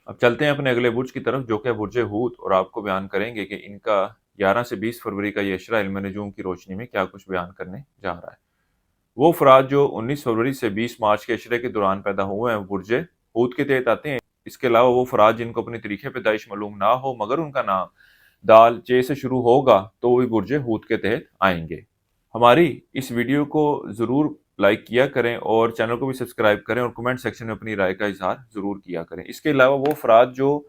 اب چلتے ہیں اپنے اگلے برج کی طرف جو کہ برج حوت، اور آپ کو بیان کریں گے کہ ان کا 11 سے 20 فروری کا یہ اشرہ علم نجوم کی روشنی میں کیا کچھ بیان کرنے جا رہا ہے۔ وہ افراد جو 19 فروری سے 20 مارچ کے اشرے کے دوران پیدا ہوئے ہیں وہ برج حوت کے تحت آتے ہیں۔ اس کے علاوہ وہ افراد جن کو اپنی تاریخ پیدائش معلوم نہ ہو مگر ان کا نام دال چے سے شروع ہوگا تو وہ بھی برج حوت کے تحت آئیں گے۔ ہماری اس ویڈیو کو ضرور لائک کیا کریں اور چینل کو بھی سبسکرائب کریں اور کمنٹ سیکشن میں اپنی رائے کا اظہار ضرور کیا کریں۔ اس کے علاوہ وہ افراد جو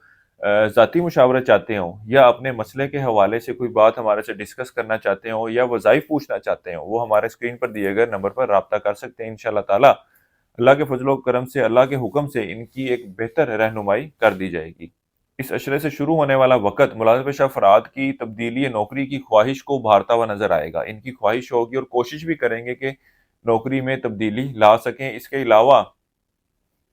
ذاتی مشاورت چاہتے ہوں یا اپنے مسئلے کے حوالے سے کوئی بات ہمارے سے ڈسکس کرنا چاہتے ہوں یا وظائف پوچھنا چاہتے ہوں وہ ہمارے اسکرین پر دیے گئے نمبر پر رابطہ کر سکتے ہیں۔ انشاءاللہ تعالی اللہ کے فضل و کرم سے، اللہ کے حکم سے ان کی ایک بہتر رہنمائی کر دی جائے گی۔ اس اشرے سے شروع ہونے والا وقت ملازمت پیشہ افراد کی تبدیلی نوکری کی خواہش کو ابھارتا ہوا نظر آئے گا۔ ان کی خواہش ہوگی اور کوشش بھی کریں گے کہ نوکری میں تبدیلی لا سکیں۔ اس کے علاوہ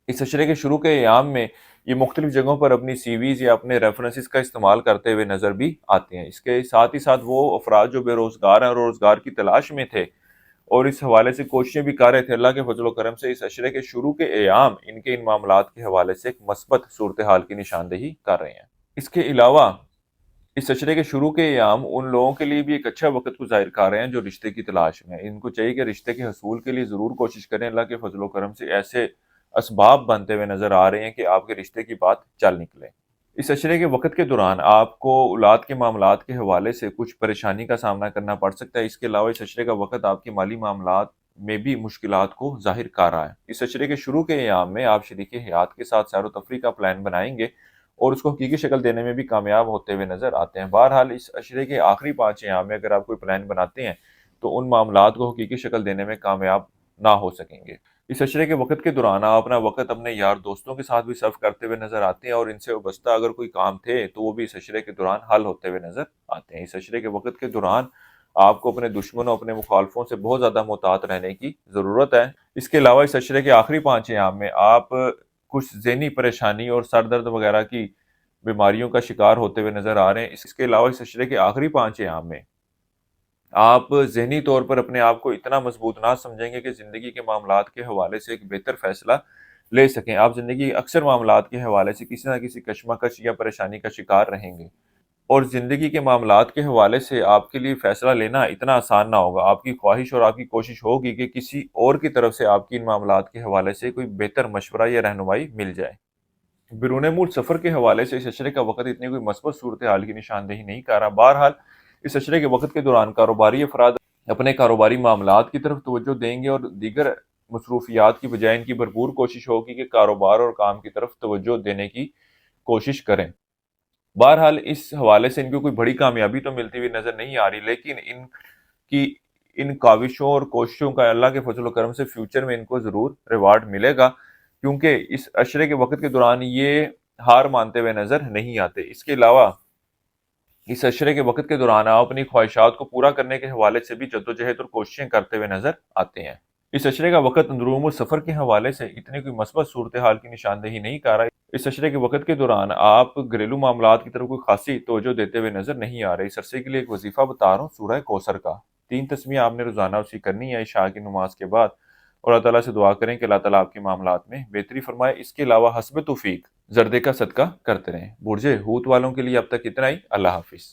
اس اشرے کے شروع کے ایام میں یہ مختلف جگہوں پر اپنی سی ویز یا اپنے ریفرنسز کا استعمال کرتے ہوئے نظر بھی آتے ہیں۔ اس کے ساتھ ہی ساتھ وہ افراد جو بے روزگار ہیں اور روزگار کی تلاش میں تھے اور اس حوالے سے کوششیں بھی کر رہے تھے، اللہ کے فضل و کرم سے اس اشرے کے شروع کے ایام ان معاملات کے حوالے سے ایک مثبت صورتحال کی نشاندہی کر رہے ہیں۔ اس کے علاوہ اس اشرے کے شروع کے ایام ان لوگوں کے لیے بھی ایک اچھا وقت کو ظاہر کر رہے ہیں جو رشتے کی تلاش میں ہیں۔ ان کو چاہیے کہ رشتے کے حصول کے لیے ضرور کوشش کریں۔ اللہ کے فضل و کرم سے ایسے اسباب بنتے ہوئے نظر آ رہے ہیں کہ آپ کے رشتے کی بات چل نکلے۔ اس اشرے کے وقت کے دوران آپ کو اولاد کے معاملات کے حوالے سے کچھ پریشانی کا سامنا کرنا پڑ سکتا ہے۔ اس کے علاوہ اس اشرے کا وقت آپ کے مالی معاملات میں بھی مشکلات کو ظاہر کر رہا ہے۔ اس اشرے کے شروع کے ایام میں آپ شریک حیات کے ساتھ سیر و تفریح کا پلان بنائیں گے اور اس کو حقیقی شکل دینے میں بھی کامیاب ہوتے ہوئے نظر آتے ہیں۔ بہرحال اس اشرے کے آخری 5 ایام میں اگر آپ کوئی پلان بناتے ہیں تو ان معاملات کو حقیقی شکل دینے میں کامیاب نہ ہو سکیں گے۔ اس اشرے کے وقت کے دوران آپ اپنا وقت اپنے یار دوستوں کے ساتھ بھی صرف کرتے ہوئے نظر آتے ہیں اور ان سے وابستہ اگر کوئی کام تھے تو وہ بھی اس اشرے کے دوران حل ہوتے ہوئے نظر آتے ہیں۔ اس اشرے کے وقت کے دوران آپ کو اپنے دشمنوں اپنے مخالفوں سے بہت زیادہ محتاط رہنے کی ضرورت ہے۔ اس کے علاوہ اس اشرے کے آخری 5 ایام میں آپ کچھ ذہنی پریشانی اور سر درد وغیرہ کی بیماریوں کا شکار ہوتے ہوئے نظر آ رہے ہیں۔ اس کے علاوہ اس اشرے کے آخری 5 ایام میں آپ ذہنی طور پر اپنے آپ کو اتنا مضبوط نہ سمجھیں گے کہ زندگی کے معاملات کے حوالے سے ایک بہتر فیصلہ لے سکیں۔ آپ زندگی کے اکثر معاملات کے حوالے سے کسی نہ کسی کشمکش یا پریشانی کا شکار رہیں گے اور زندگی کے معاملات کے حوالے سے آپ کے لیے فیصلہ لینا اتنا آسان نہ ہوگا۔ آپ کی خواہش اور آپ کی کوشش ہوگی کہ کسی اور کی طرف سے آپ کی ان معاملات کے حوالے سے کوئی بہتر مشورہ یا رہنمائی مل جائے۔ بیرون ملک سفر کے حوالے سے اس اشرے کا وقت اتنی کوئی مثبت صورتحال کی نشاندہی نہیں کر رہا۔ بہرحال اس اشرے کے وقت کے دوران کاروباری افراد اپنے کاروباری معاملات کی طرف توجہ دیں گے اور دیگر مصروفیات کی بجائے ان کی بھرپور کوشش ہوگی کہ کاروبار اور کام کی طرف توجہ دینے کی کوشش کریں۔ بہرحال اس حوالے سے ان کو کوئی بڑی کامیابی تو ملتی ہوئی نظر نہیں آ رہی، لیکن ان کاوشوں اور کوششوں کا اللہ کے فضل و کرم سے فیوچر میں ان کو ضرور ریوارڈ ملے گا، کیونکہ اس اشرے کے وقت کے دوران یہ ہار مانتے ہوئے نظر نہیں آتے۔ اس کے علاوہ اس اشرے کے وقت کے دوران آپ اپنی خواہشات کو پورا کرنے کے حوالے سے بھی جدوجہد اور کوششیں کرتے ہوئے نظر آتے ہیں۔ اس اشرے کا وقت اندرون سفر کے حوالے سے اتنی کوئی مثبت صورتحال کی نشاندہی نہیں کر رہا۔ اس اشرے کے وقت کے دوران آپ گھریلو معاملات کی طرف کوئی خاصی توجہ دیتے ہوئے نظر نہیں آ رہے۔ اس عرصے کے لیے ایک وظیفہ بتا رہا ہوں سورہ کوثر کا 3 تسمیہ آپ نے روزانہ اسی کرنی ہے عشاء کی نماز کے بعد، اور اللہ تعالیٰ سے دعا کریں کہ اللہ تعالیٰ آپ کے معاملات میں بہتری فرمائے۔ اس کے علاوہ حسب توفیق زردے کا صدقہ کرتے رہیں۔ برج حوت والوں کے لیے اب تک اتنا ہی۔ اللہ حافظ۔